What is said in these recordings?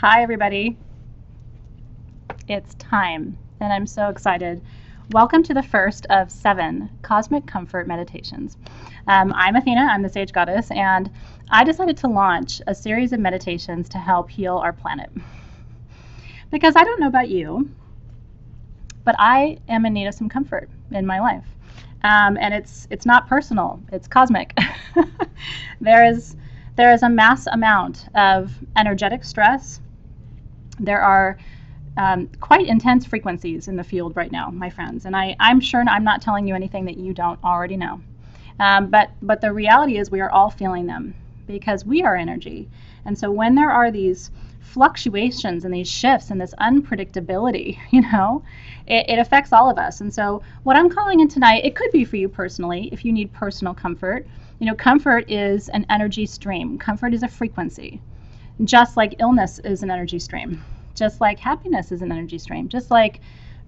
Hi, everybody. It's time, and I'm so excited. Welcome to the first of 7 Cosmic Comfort Meditations. I'm Athena, I'm the Sage Goddess, and I decided to launch a series of meditations to help heal our planet. Because I don't know about you, but I am in need of some comfort in my life. And it's not personal, it's cosmic. there is a mass amount of energetic stress. There are quite intense frequencies in the field right now, my friends. And I'm sure I'm not telling you anything that you don't already know. But the reality is we are all feeling them because we are energy. And so when there are these fluctuations and these shifts and this unpredictability, it affects all of us. And so what I'm calling in tonight, it could be for you personally if you need personal comfort. Comfort is an energy stream. Comfort is a frequency. Just like illness is an energy stream, just like happiness is an energy stream, just like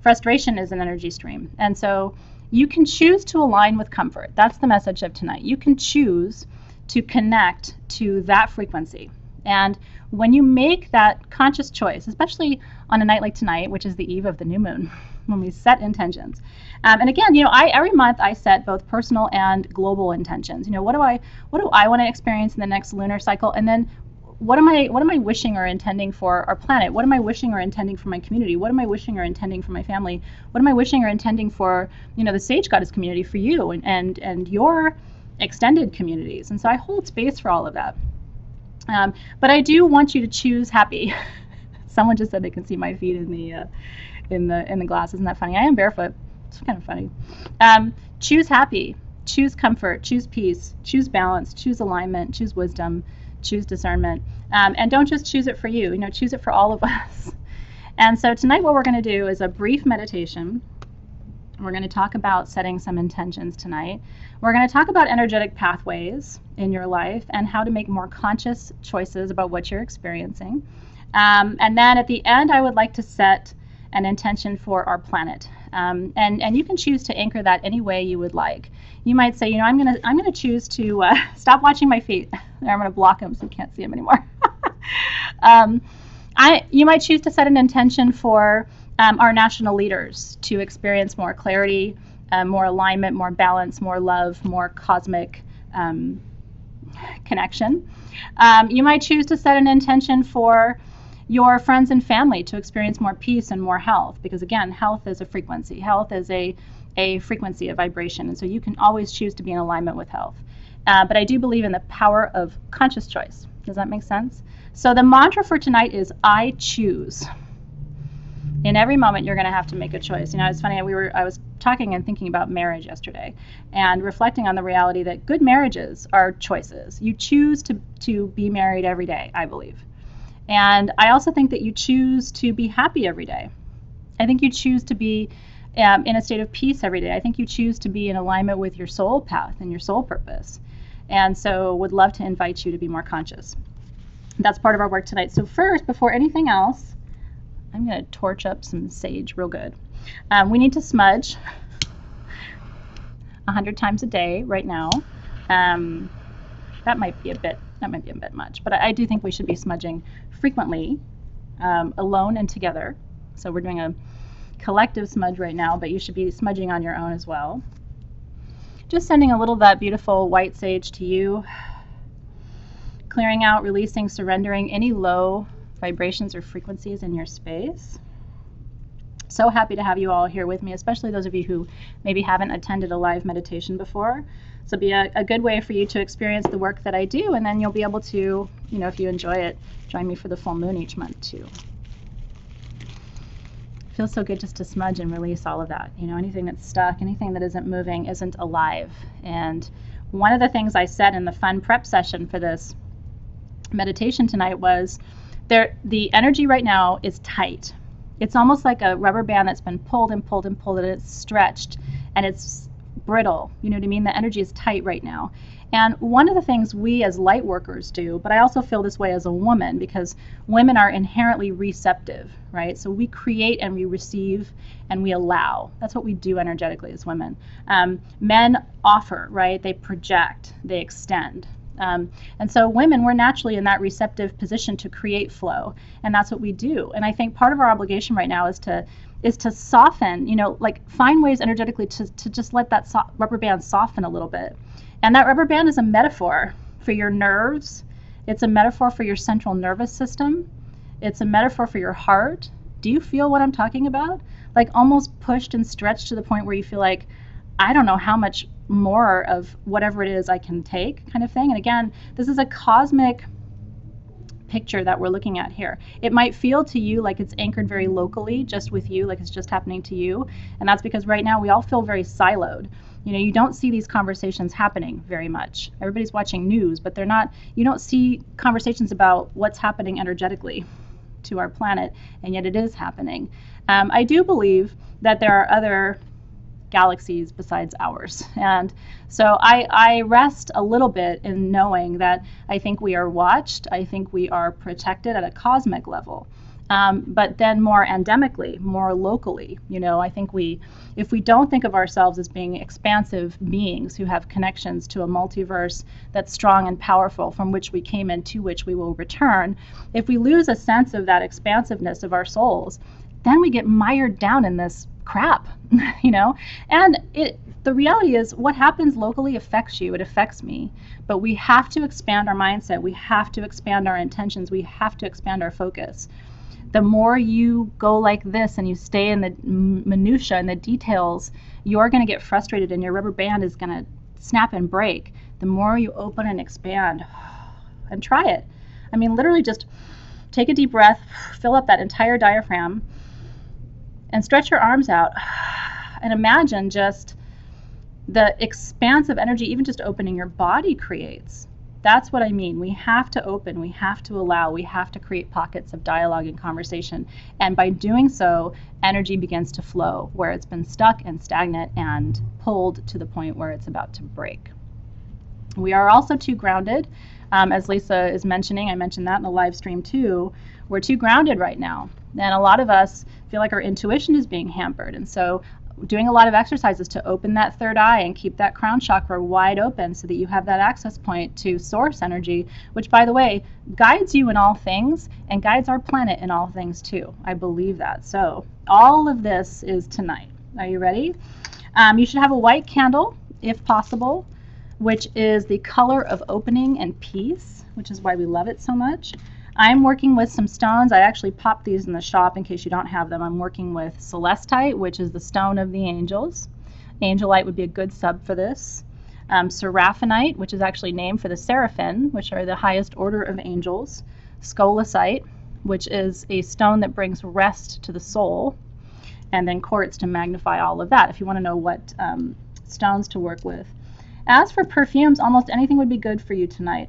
frustration is an energy stream. And so you can choose to align with comfort. That's the message of tonight. You can choose to connect to that frequency. And when you make that conscious choice, especially on a night like tonight, which is the eve of the new moon, when we set intentions. And again, every month I set both personal and global intentions. What do I want to experience in the next lunar cycle? And then what am I wishing or intending for our planet? What am I wishing or intending for my community? What am I wishing or intending for my family? What am I wishing or intending for, the Sage Goddess community, for you and your extended communities? And so I hold space for all of that. But I do want you to choose happy. Someone just said they can see my feet in the glass. Isn't that funny? I am barefoot. It's kind of funny. Choose happy. Choose comfort. Choose peace. Choose balance. Choose alignment. Choose wisdom. Choose discernment, and don't just choose it for you, choose it for all of us. And so tonight what we're going to do is a brief meditation. We're going to talk about setting some intentions tonight. We're going to talk about energetic pathways in your life and how to make more conscious choices about what you're experiencing. And then at the end, I would like to set an intention for our planet. And you can choose to anchor that any way you would like. You might say, I'm gonna choose to stop watching my feet. I'm gonna block them so you can't see them anymore. You might choose to set an intention for our national leaders to experience more clarity, more alignment, more balance, more love, more cosmic connection. You might choose to set an intention for your friends and family to experience more peace and more health, because again, health is a frequency. Health is a frequency, a vibration, and so you can always choose to be in alignment with health. But I do believe in the power of conscious choice. Does that make sense? So the mantra for tonight is I choose. In every moment, you're going to have to make a choice. It's funny. I was talking and thinking about marriage yesterday, and reflecting on the reality that good marriages are choices. You choose to be married every day, I believe. And I also think that you choose to be happy every day. I think you choose to be in a state of peace every day. I think you choose to be in alignment with your soul path and your soul purpose. And so would love to invite you to be more conscious. That's part of our work tonight. So first, before anything else, I'm going to torch up some sage real good. We need to smudge 100 times a day right now. That might be a bit much, but I do think we should be smudging frequently, alone and together. So we're doing a collective smudge right now, but you should be smudging on your own as well. Just sending a little of that beautiful white sage to you, clearing out, releasing, surrendering any low vibrations or frequencies in your space. So happy to have you all here with me, especially those of you who maybe haven't attended a live meditation before. So it'll be a good way for you to experience the work that I do, and then you'll be able to, if you enjoy it, join me for the full moon each month too. It feels so good just to smudge and release all of that. Anything that's stuck, anything that isn't moving isn't alive. And one of the things I said in the fun prep session for this meditation tonight was the energy right now is tight. It's almost like a rubber band that's been pulled and pulled and pulled, and it's stretched and it's brittle. You know what I mean? The energy is tight right now. And one of the things we as light workers do, but I also feel this way as a woman, because women are inherently receptive, right? So we create and we receive and we allow. That's what we do energetically as women. Men offer, right? They project, they extend. And so women, we're naturally in that receptive position to create flow, and that's what we do. And I think part of our obligation right now is to soften, like find ways energetically to just let that rubber band soften a little bit. And that rubber band is a metaphor for your nerves. It's a metaphor for your central nervous system. It's a metaphor for your heart. Do you feel what I'm talking about? Like almost pushed and stretched to the point where you feel like, I don't know how much more of whatever it is I can take, kind of thing. And again, this is a cosmic picture that we're looking at here. It might feel to you like it's anchored very locally, just with you, like it's just happening to you. And that's because right now we all feel very siloed. You don't see these conversations happening very much. Everybody's watching news, but you don't see conversations about what's happening energetically to our planet, and yet it is happening. I do believe that there are other galaxies besides ours. And so I rest a little bit in knowing that I think we are watched. I think we are protected at a cosmic level. But then more endemically, more locally, I think if we don't think of ourselves as being expansive beings who have connections to a multiverse that's strong and powerful, from which we came and to which we will return, if we lose a sense of that expansiveness of our souls, then we get mired down in this crap, and the reality is what happens locally affects you. It affects me, but we have to expand our mindset. We have to expand our intentions. We have to expand our focus. The more you go like this and you stay in the minutia and the details, you're going to get frustrated and your rubber band is going to snap and break. The more you open and expand, and try it. I mean, literally just take a deep breath, fill up that entire diaphragm, and stretch your arms out and imagine just the expansive energy, even just opening your body creates. That's what I mean. We have to open, we have to allow, we have to create pockets of dialogue and conversation. And by doing so, energy begins to flow where it's been stuck and stagnant and pulled to the point where it's about to break. We are also too grounded. As Lisa is mentioning, I mentioned that in the live stream too, we're too grounded right now. And a lot of us feel like our intuition is being hampered. And so doing a lot of exercises to open that third eye and keep that crown chakra wide open so that you have that access point to source energy, which, by the way, guides you in all things and guides our planet in all things too. I believe that. So all of this is tonight. Are you ready? You should have a white candle, if possible, which is the color of opening and peace, which is why we love it so much. I'm working with some stones. I actually popped these in the shop in case you don't have them. I'm working with celestite, which is the stone of the angels. Angelite would be a good sub for this. Seraphonite, which is actually named for the seraphim, which are the highest order of angels. Scolasite, which is a stone that brings rest to the soul. And then quartz to magnify all of that, if you want to know what stones to work with. As for perfumes, almost anything would be good for you tonight.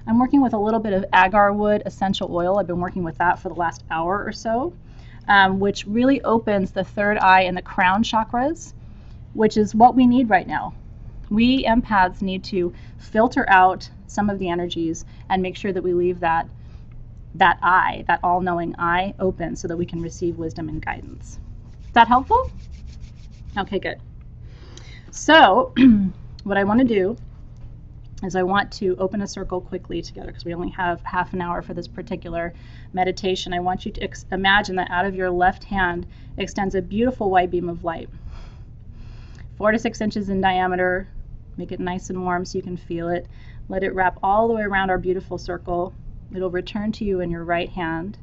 I'm working with a little bit of agar wood essential oil. I've been working with that for the last hour or so, which really opens the third eye and the crown chakras, which is what we need right now. We empaths need to filter out some of the energies and make sure that we leave that eye, that all-knowing eye, open so that we can receive wisdom and guidance. Is that helpful? Okay, good. So what I want to do is I want to open a circle quickly together because we only have half an hour for this particular meditation. I want you to imagine that out of your left hand extends a beautiful white beam of light, 4 to 6 inches in diameter. Make it nice and warm so you can feel it. Let it wrap all the way around our beautiful circle. It'll return to you in your right hand.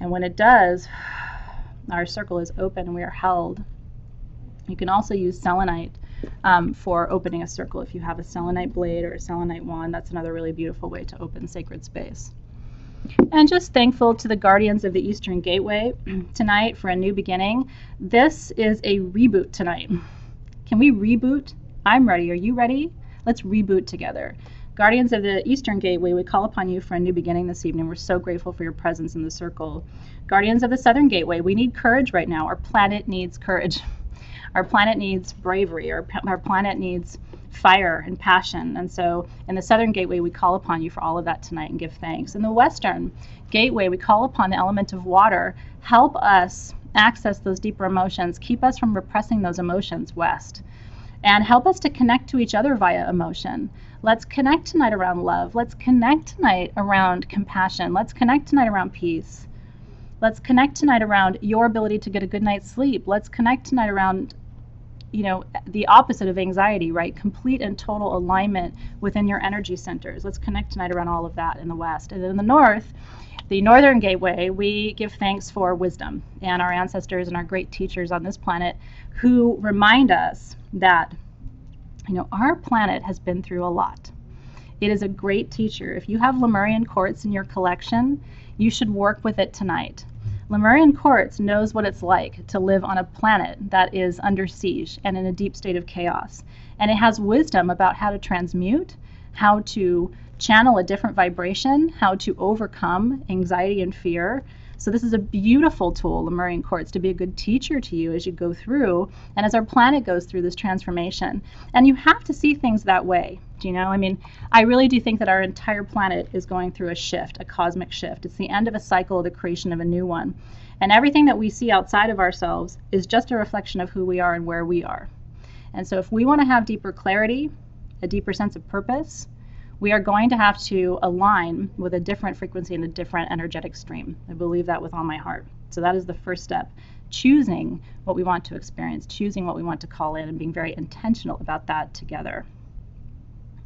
And when it does, our circle is open and we are held. You can also use selenite for opening a circle. If you have a selenite blade or a selenite wand, that's another really beautiful way to open sacred space. And just thankful to the guardians of the Eastern Gateway tonight for a new beginning. This is a reboot tonight. Can we reboot? I'm ready. Are you ready? Let's reboot together. Guardians of the Eastern Gateway, we call upon you for a new beginning this evening. We're so grateful for your presence in the circle. Guardians of the Southern Gateway, we need courage right now. Our planet needs courage. Our planet needs bravery. Our planet needs fire and passion. And so in the Southern Gateway, we call upon you for all of that tonight and give thanks. In the Western Gateway, we call upon the element of water. Help us access those deeper emotions. Keep us from repressing those emotions, West. and help us to connect to each other via emotion. Let's connect tonight around love. Let's connect tonight around compassion. Let's connect tonight around peace. Let's connect tonight around your ability to get a good night's sleep. Let's connect tonight around, the opposite of anxiety, right? Complete and total alignment within your energy centers. Let's connect tonight around all of that in the West. And in the North, the Northern Gateway, we give thanks for wisdom and our ancestors and our great teachers on this planet who remind us that, our planet has been through a lot. It is a great teacher. If you have Lemurian quartz in your collection, you should work with it tonight. Lemurian quartz knows what it's like to live on a planet that is under siege and in a deep state of chaos. And it has wisdom about how to transmute, how to channel a different vibration, how to overcome anxiety and fear. So this is a beautiful tool, Lemurian quartz, to be a good teacher to you as you go through and as our planet goes through this transformation. And you have to see things that way. I really do think that our entire planet is going through a shift, a cosmic shift. It's the end of a cycle of the creation of a new one. And everything that we see outside of ourselves is just a reflection of who we are and where we are. And so if we want to have deeper clarity, a deeper sense of purpose, we are going to have to align with a different frequency and a different energetic stream. I believe that with all my heart. So that is the first step. Choosing what we want to experience, choosing what we want to call in, and being very intentional about that together.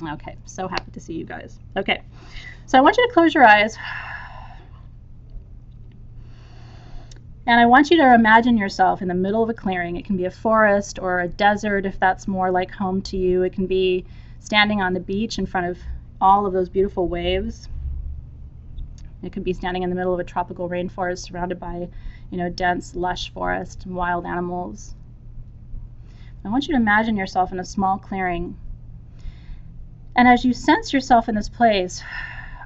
Okay, so happy to see you guys. Okay, so I want you to close your eyes. And I want you to imagine yourself in the middle of a clearing. It can be a forest or a desert if that's more like home to you. It can be standing on the beach in front of all of those beautiful waves. It could be standing in the middle of a tropical rainforest surrounded by, dense, lush forest and wild animals. I want you to imagine yourself in a small clearing. And as you sense yourself in this place,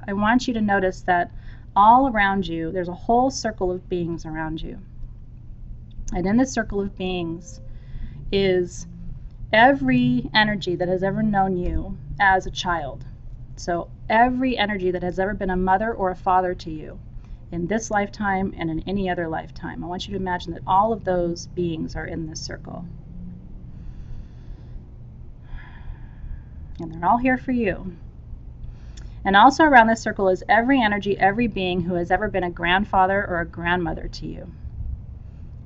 I want you to notice that all around you, there's a whole circle of beings around you. And in this circle of beings is every energy that has ever known you as a child. So every energy that has ever been a mother or a father to you in this lifetime and in any other lifetime. I want you to imagine that all of those beings are in this circle. And they're all here for you. And also around this circle is every energy, every being who has ever been a grandfather or a grandmother to you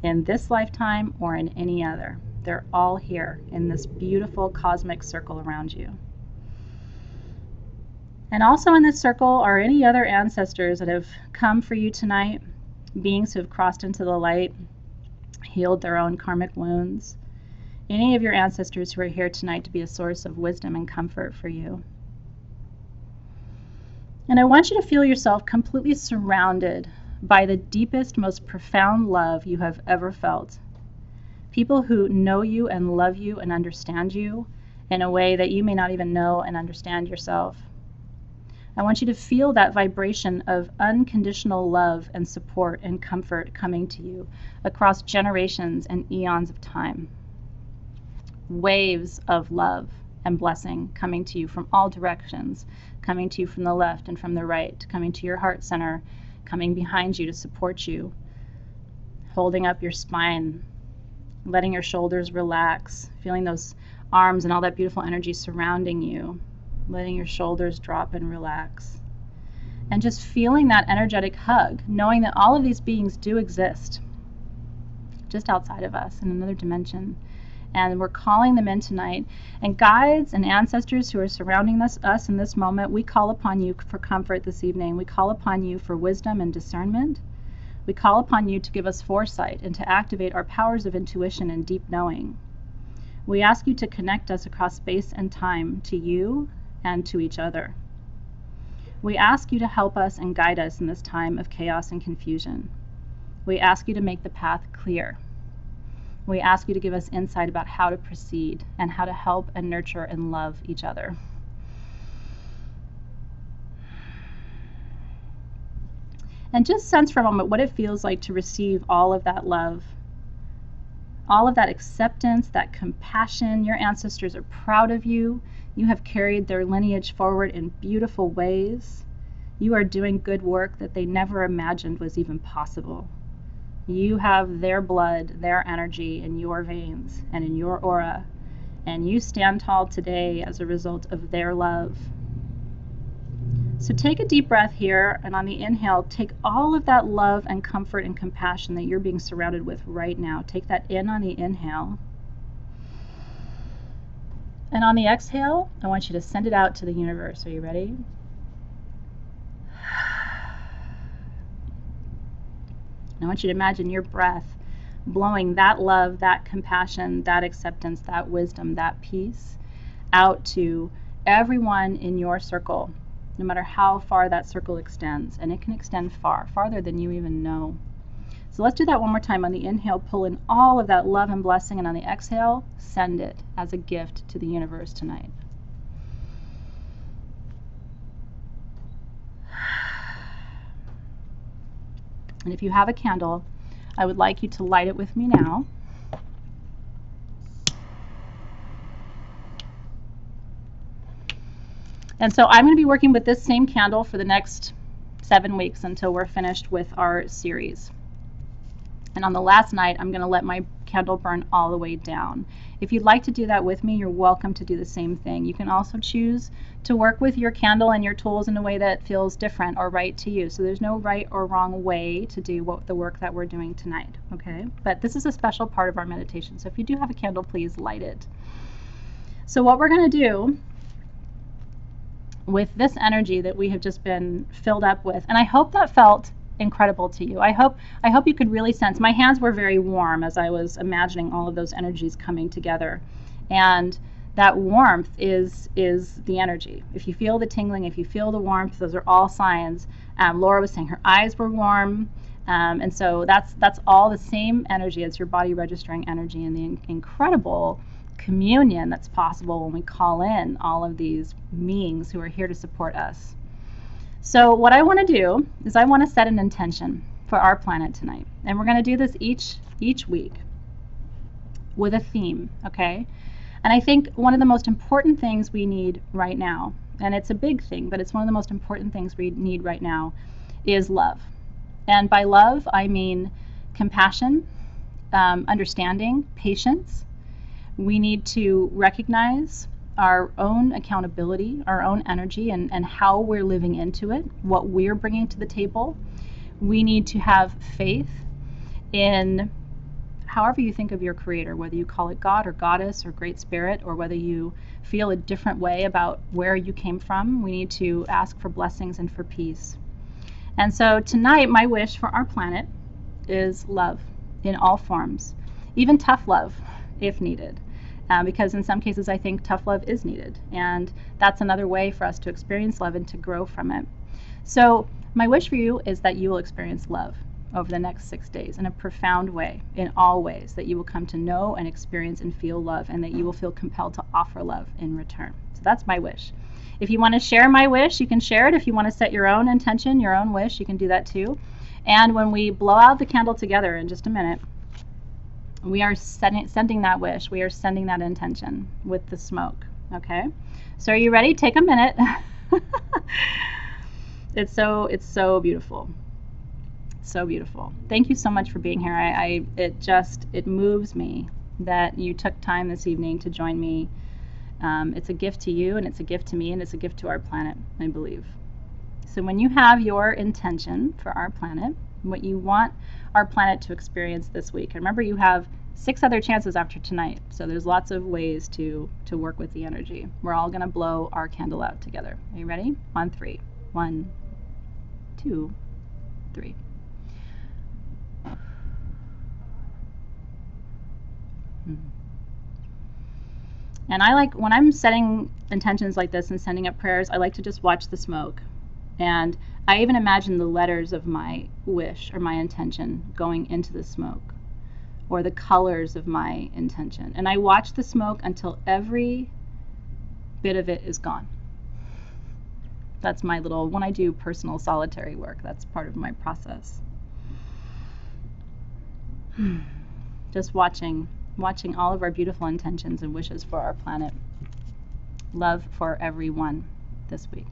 in this lifetime or in any other. They're all here in this beautiful cosmic circle around you. And also in this circle are any other ancestors that have come for you tonight, beings who have crossed into the light, healed their own karmic wounds. Any of your ancestors who are here tonight to be a source of wisdom and comfort for you. And I want you to feel yourself completely surrounded by the deepest, most profound love you have ever felt. People who know you and love you and understand you in a way that you may not even know and understand yourself. I want you to feel that vibration of unconditional love and support and comfort coming to you across generations and eons of time. Waves of love and blessing coming to you from all directions, coming to you from the left and from the right, coming to your heart center, coming behind you to support you, holding up your spine, letting your shoulders relax, feeling those arms and all that beautiful energy surrounding you, letting your shoulders drop and relax, and just feeling that energetic hug, knowing that all of these beings do exist just outside of us in another dimension. And we're calling them in tonight. And guides and ancestors who are surrounding us in this moment, we call upon you for comfort this evening. We call upon you for wisdom and discernment. We call upon you to give us foresight and to activate our powers of intuition and deep knowing. We ask you to connect us across space and time to you and to each other. We ask you to help us and guide us in this time of chaos and confusion. We ask you to make the path clear. We ask you to give us insight about how to proceed and how to help and nurture and love each other. And just sense for a moment what it feels like to receive all of that love, all of that acceptance, that compassion. Your ancestors are proud of you. You have carried their lineage forward in beautiful ways. You are doing good work that they never imagined was even possible. You have their blood, their energy in your veins and in your aura, And you stand tall today as a result of their love. So take a deep breath here, and on the inhale, take all of that love and comfort and compassion that you're being surrounded with right now. Take that in on the inhale. And on the exhale, I want you to send it out to the universe. Are you ready? I want you to imagine your breath blowing that love, that compassion, that acceptance, that wisdom, that peace out to everyone in your circle, no matter how far that circle extends. And it can extend far, farther than you even know. So let's do that one more time. On the inhale, pull in all of that love and blessing, and on the exhale, send it as a gift to the universe tonight. And if you have a candle, I would like you to light it with me now. And so I'm going to be working with this same candle for the next 7 weeks until we're finished with our series. And on the last night, I'm going to let my candle burn all the way down. If you'd like to do that with me, you're welcome to do the same thing. You can also choose to work with your candle and your tools in a way that feels different or right to you. So there's no right or wrong way to do the work that we're doing tonight, okay? But this is a special part of our meditation. So if you do have a candle, please light it. So what we're going to do with this energy that we have just been filled up with, and I hope that felt incredible to you. I hope you could really sense. My hands were very warm as I was imagining all of those energies coming together, and that warmth is the energy. If you feel the tingling, if you feel the warmth, those are all signs. Laura was saying her eyes were warm, and so that's all the same energy. It's your body registering energy, and the incredible communion that's possible when we call in all of these beings who are here to support us. So what I want to do is I want to set an intention for our planet tonight. And we're going to do this each week with a theme, okay? And I think one of the most important things we need right now, and it's a big thing, but it's one of the most important things we need right now, is love. And by love, I mean compassion, understanding, patience. We need to recognize our own accountability, our own energy, and how we're living into it, what we're bringing to the table. We need to have faith in however you think of your creator, whether you call it God or goddess or great spirit, or whether you feel a different way about where you came from. We need to ask for blessings and for peace. And so tonight, my wish for our planet is love in all forms, even tough love if needed. Because in some cases I think tough love is needed, and that's another way for us to experience love and to grow from it. So my wish for you is that you will experience love over the next 6 days in a profound way, in all ways, that you will come to know and experience and feel love, and that you will feel compelled to offer love in return. So that's my wish. If you want to share my wish, you can share it. If you want to set your own intention, your own wish, you can do that too. And when we blow out the candle together in just a minute, we are sending that wish. We are sending that intention with the smoke. Okay? So are you ready? Take a minute. It's so beautiful. So beautiful. Thank you so much for being here. It moves me that you took time this evening to join me. It's a gift to you, and it's a gift to me, and it's a gift to our planet, I believe. So when you have your intention for our planet, what you want our planet to experience this week. And remember, you have 6 other chances after tonight, so there's lots of ways to work with the energy. We're all going to blow our candle out together. Are you ready? On 3. 1, 2, 3. And I like, when I'm setting intentions like this and sending up prayers, I like to just watch the smoke. And I even imagine the letters of my wish or my intention going into the smoke, or the colors of my intention. And I watch the smoke until every bit of it is gone. That's my little, when I do personal solitary work, that's part of my process. Just watching all of our beautiful intentions and wishes for our planet. Love for everyone this week.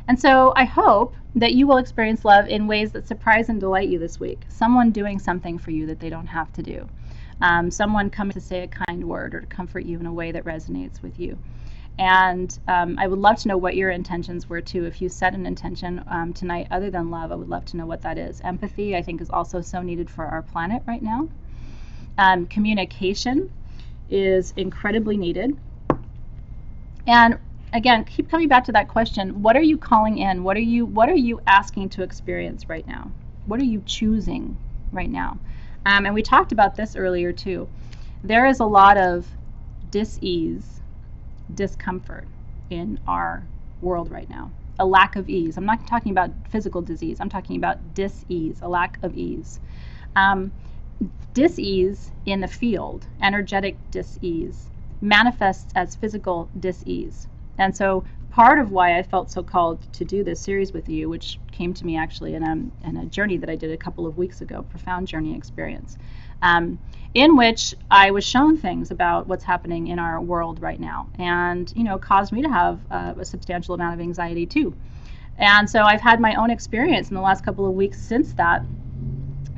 And so I hope that you will experience love in ways that surprise and delight you this week. Someone doing something for you that they don't have to do. someone coming to say a kind word or to comfort you in a way that resonates with you. And I would love to know what your intentions were too. If you set an intention tonight other than love, I would love to know what that is. Empathy, I think, is also so needed for our planet right now. Communication is incredibly needed. And again, keep coming back to that question. What are you calling in? What are you asking to experience right now? What are you choosing right now? And we talked about this earlier too. There is a lot of dis-ease, discomfort in our world right now. A lack of ease. I'm not talking about physical disease. I'm talking about dis-ease, a lack of ease. Dis-ease in the field, energetic dis-ease, manifests as physical dis-ease. And so part of why I felt so called to do this series with you, which came to me actually in a journey that I did a couple of weeks ago, profound journey experience, in which I was shown things about what's happening in our world right now, and caused me to have a substantial amount of anxiety too. And so I've had my own experience in the last couple of weeks since that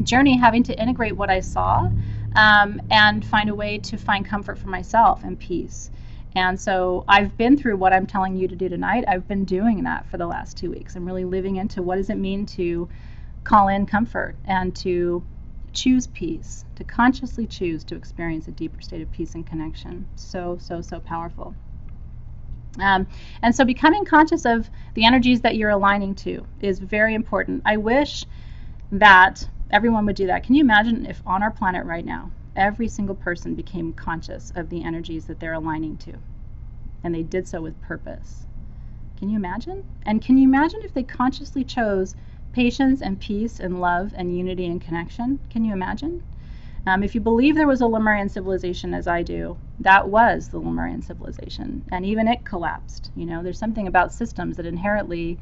journey, having to integrate what I saw and find a way to find comfort for myself and peace. And so I've been through what I'm telling you to do tonight. I've been doing that for the last 2 weeks. I'm really living into what does it mean to call in comfort and to choose peace, to consciously choose to experience a deeper state of peace and connection. So powerful. And so becoming conscious of the energies that you're aligning to is very important. I wish that everyone would do that. Can you imagine if on our planet right now, every single person became conscious of the energies that they're aligning to, and they did so with purpose? Can you imagine? And can you imagine if they consciously chose patience and peace and love and unity and connection? Can you imagine? If you believe there was a Lemurian civilization, as I do, that was the Lemurian civilization, and even it collapsed. There's something about systems that inherently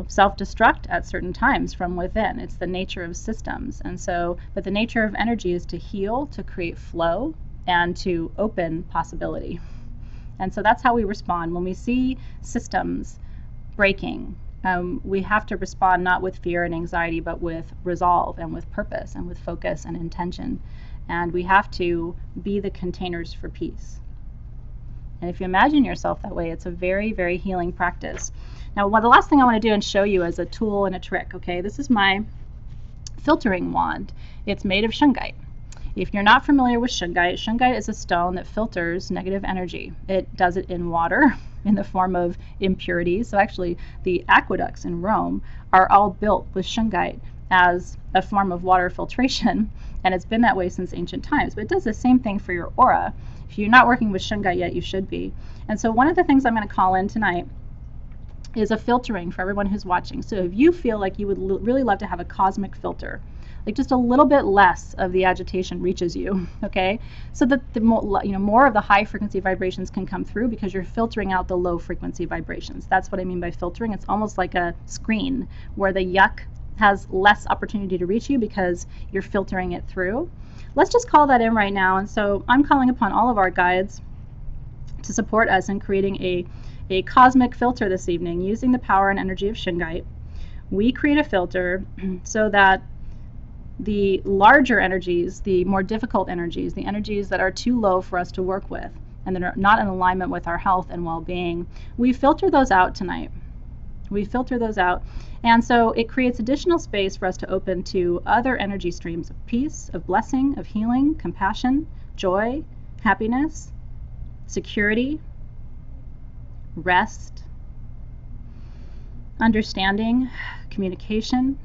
self-destruct at certain times from within. It's the nature of systems. And so, but the nature of energy is to heal, to create flow, and to open possibility. And so that's how we respond. When we see systems breaking, we have to respond not with fear and anxiety, but with resolve and with purpose and with focus and intention. And we have to be the containers for peace. And if you imagine yourself that way, it's a very, very healing practice. Now, the last thing I want to do and show you is a tool and a trick, okay? This is my filtering wand. It's made of shungite. If you're not familiar with shungite is a stone that filters negative energy. It does it in water in the form of impurities. So actually, the aqueducts in Rome are all built with shungite as a form of water filtration, and it's been that way since ancient times. But it does the same thing for your aura. If you're not working with shungite yet, you should be. And so one of the things I'm going to call in tonight is a filtering for everyone who's watching. So if you feel like you would really love to have a cosmic filter, like just a little bit less of the agitation reaches you, okay? So that the more of the high frequency vibrations can come through because you're filtering out the low frequency vibrations. That's what I mean by filtering. It's almost like a screen where the yuck has less opportunity to reach you because you're filtering it through. Let's just call that in right now. And so I'm calling upon all of our guides to support us in creating a cosmic filter this evening using the power and energy of shungite. We create a filter so that the larger energies, the more difficult energies, the energies that are too low for us to work with and that are not in alignment with our health and well-being, we filter those out tonight. We filter those out. And so it creates additional space for us to open to other energy streams of peace, of blessing, of healing, compassion, joy, happiness, security, rest, understanding, communication.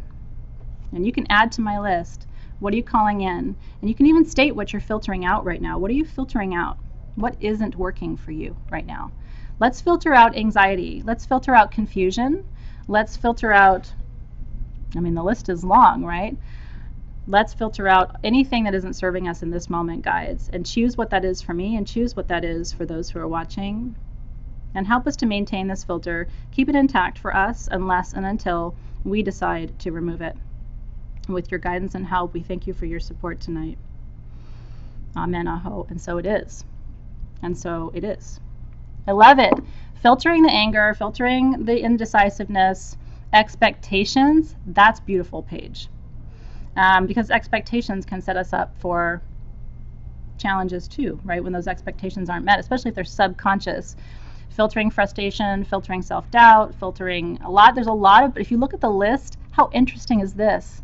And you can add to my list, what are you calling in? And you can even state what you're filtering out right now. What are you filtering out? What isn't working for you right now? Let's filter out anxiety. Let's filter out confusion. Let's filter out, the list is long, right? Let's filter out anything that isn't serving us in this moment, guides, and choose what that is for me and choose what that is for those who are watching. And help us to maintain this filter, keep it intact for us unless and until we decide to remove it. With your guidance and help, we thank you for your support tonight. Amen, aho. And so it is. And so it is. I love it. Filtering the anger, filtering the indecisiveness, expectations, that's beautiful, Paige. Because expectations can set us up for challenges too, right? When those expectations aren't met, especially if they're subconscious. Filtering frustration, filtering self-doubt, filtering a lot. There's a lot of, but if you look at the list, how interesting is this?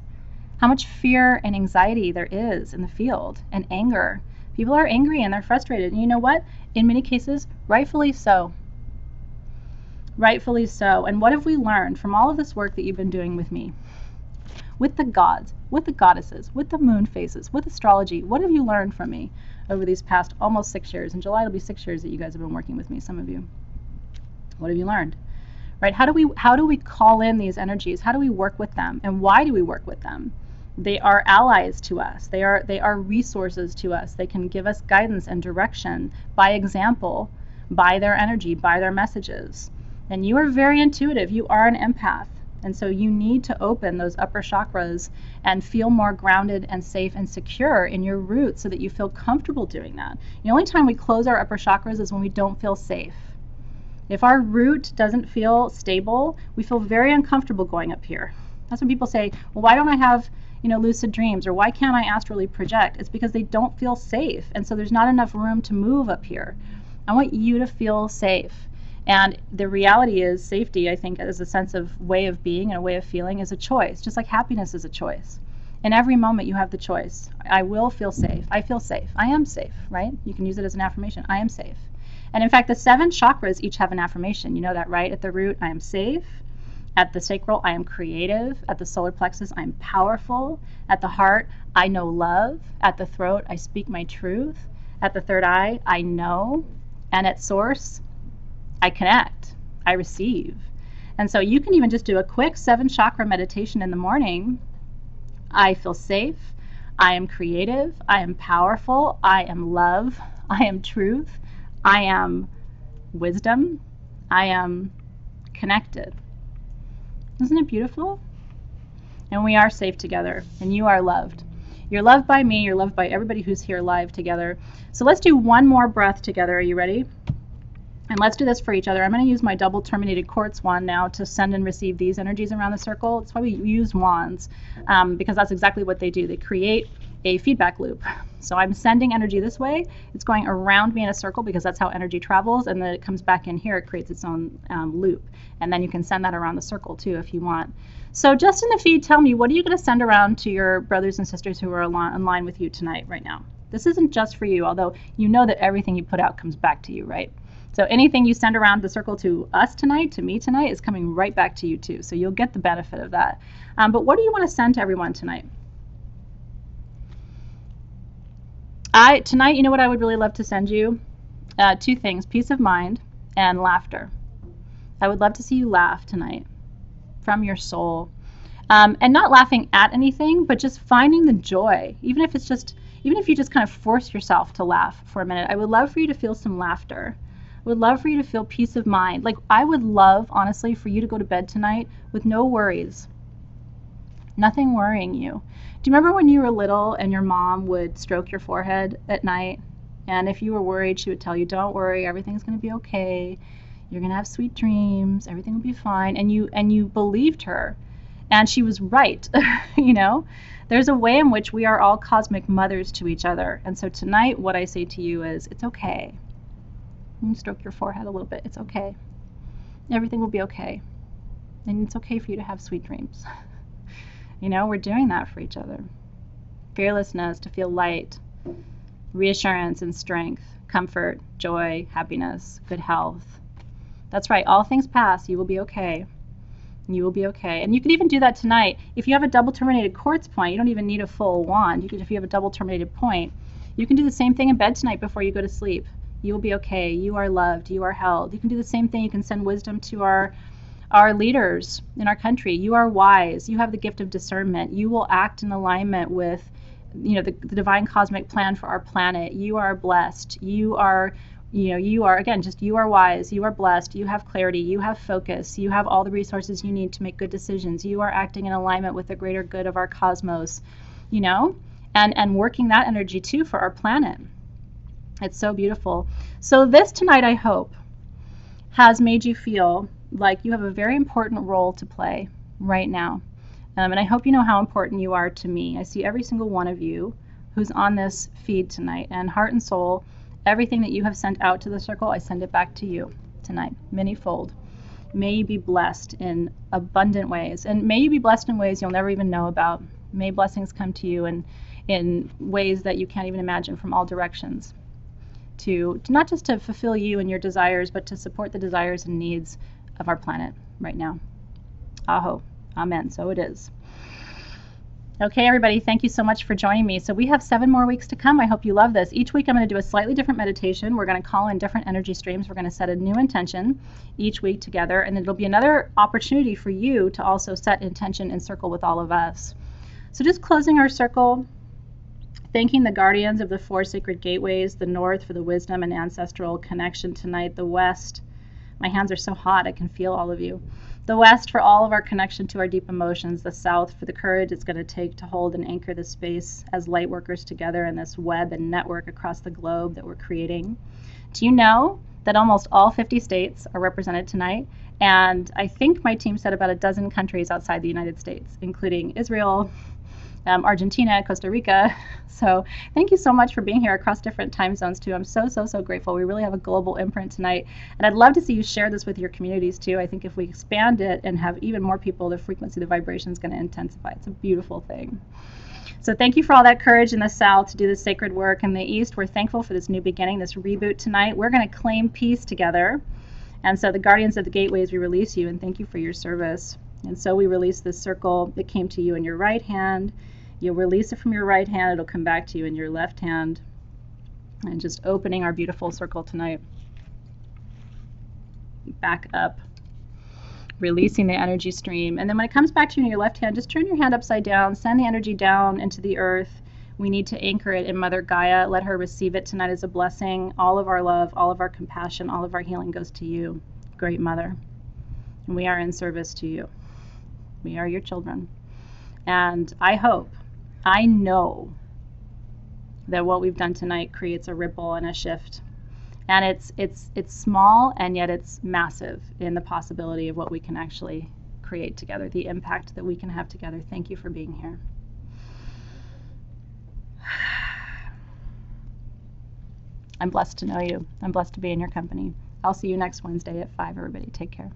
How much fear and anxiety there is in the field, and anger. People are angry and they're frustrated. And you know what? In many cases, rightfully so. Rightfully so. And what have we learned from all of this work that you've been doing with me? With the gods, with the goddesses, with the moon phases, with astrology. What have you learned from me over these past almost 6 years? In July, it'll be 6 years that you guys have been working with me, some of you. What have you learned? Right? How do we call in these energies? How do we work with them? And why do we work with them? They are allies to us. They are resources to us. They can give us guidance and direction by example, by their energy, by their messages. And you are very intuitive. You are an empath. And so you need to open those upper chakras and feel more grounded and safe and secure in your roots so that you feel comfortable doing that. The only time we close our upper chakras is when we don't feel safe. If our root doesn't feel stable, we feel very uncomfortable going up here. That's when people say, well, why don't I have lucid dreams, or why can't I astrally project? It's because they don't feel safe. And so there's not enough room to move up here. I want you to feel safe. And the reality is safety, I think, as a sense of way of being and a way of feeling is a choice, just like happiness is a choice. In every moment you have the choice. I will feel safe. I feel safe. I am safe, right? You can use it as an affirmation. I am safe. And in fact, the 7 chakras each have an affirmation. You know that, right? At the root, I am safe. At the sacral, I am creative. At the solar plexus, I'm powerful. At the heart, I know love. At the throat, I speak my truth. At the third eye, I know. And at source, I connect. I receive. And so you can even just do a quick 7 chakra meditation in the morning. I feel safe. I am creative. I am powerful. I am love. I am truth. I am wisdom. I am connected. Isn't it beautiful? And we are safe together, and you are loved. You're loved by me. You're loved by everybody who's here live together. So let's do one more breath together. Are you ready? And let's do this for each other. I'm going to use my double terminated quartz wand now to send and receive these energies around the circle. That's why we use wands, because that's exactly what they do. They create a feedback loop. So I'm sending energy this way. It's going around me in a circle because that's how energy travels, and then it comes back in here. It creates its own loop. And then you can send that around the circle too if you want. So just in the feed, tell me, what are you going to send around to your brothers and sisters who are online with you tonight, right now? This isn't just for you, although you know that everything you put out comes back to you, right? So anything you send around the circle to us tonight, to me tonight, is coming right back to you too. So you'll get the benefit of that. But what do you want to send to everyone tonight? Tonight, you know what I would really love to send you? 2 things, peace of mind and laughter. I would love to see you laugh tonight from your soul. And not laughing at anything, but just finding the joy. Even if you just kind of force yourself to laugh for a minute, I would love for you to feel some laughter. I would love for you to feel peace of mind. Like, I would love, honestly, for you to go to bed tonight with no worries. Nothing worrying you. Do you remember when you were little and your mom would stroke your forehead at night? And if you were worried, she would tell you, don't worry, everything's going to be okay. You're going to have sweet dreams. Everything will be fine. And you believed her. And she was right. There's a way in which we are all cosmic mothers to each other. And so tonight, what I say to you is, it's okay. You stroke your forehead a little bit. It's okay. Everything will be okay. And it's okay for you to have sweet dreams. We're doing that for each other. Fearlessness, to feel light, reassurance and strength, comfort, joy, happiness, good health. That's right. All things pass. You will be okay. You will be okay. And you can even do that tonight. If you have a double terminated quartz point, you don't even need a full wand. If you have a double terminated point, you can do the same thing in bed tonight before you go to sleep. You will be okay. You are loved. You are held. You can do the same thing. You can send wisdom to our leaders in our country. You are wise. You have the gift of discernment. You will act in alignment with the divine cosmic plan for our planet. You are blessed. You are again, just you are wise. You are blessed. You have clarity. You have focus. You have all the resources you need to make good decisions. You are acting in alignment with the greater good of our cosmos, and working that energy too for our planet. It's so beautiful. So this tonight, I hope, has made you feel like you have a very important role to play right now. And I hope you know how important you are to me. I see every single one of you who's on this feed tonight. And heart and soul, everything that you have sent out to the circle, I send it back to you tonight, many-fold. May you be blessed in abundant ways. And may you be blessed in ways you'll never even know about. May blessings come to you in ways that you can't even imagine from all directions. To not just to fulfill you and your desires, but to support the desires and needs of our planet right now. Aho. Amen. So it is. Okay, everybody, thank you so much for joining me. So we have 7 more weeks to come. I hope you love this. Each week I'm going to do a slightly different meditation. We're going to call in different energy streams. We're going to set a new intention each week together, and it'll be another opportunity for you to also set intention and circle with all of us. So just closing our circle, thanking the guardians of the 4 sacred gateways, the north for the wisdom and ancestral connection tonight, the west. My hands are so hot, I can feel all of you. The west for all of our connection to our deep emotions, the south for the courage it's going to take to hold and anchor the space as light workers together in this web and network across the globe that we're creating. Do you know that almost all 50 states are represented tonight? And I think my team said about a dozen countries outside the United States, including Israel, Argentina, Costa Rica. So thank you so much for being here across different time zones too. I'm so grateful. We really have a global imprint tonight. And I'd love to see you share this with your communities too. I think if we expand it and have even more people, the frequency, the vibration is going to intensify. It's a beautiful thing. So thank you for all that courage in the south to do this sacred work. In the east, we're thankful for this new beginning, this reboot tonight. We're going to claim peace together. And so the guardians of the gateways, we release you and thank you for your service. And so we release this circle that came to you in your right hand. You'll release it from your right hand. It'll come back to you in your left hand. And just opening our beautiful circle tonight. Back up. Releasing the energy stream. And then when it comes back to you in your left hand, just turn your hand upside down. Send the energy down into the earth. We need to anchor it in Mother Gaia. Let her receive it tonight as a blessing. All of our love, all of our compassion, all of our healing goes to you, Great Mother. And we are in service to you. We are your children. And I know that what we've done tonight creates a ripple and a shift. And it's small, and yet it's massive in the possibility of what we can actually create together, the impact that we can have together. Thank you for being here. I'm blessed to know you. I'm blessed to be in your company. I'll see you next Wednesday at 5, everybody. Take care.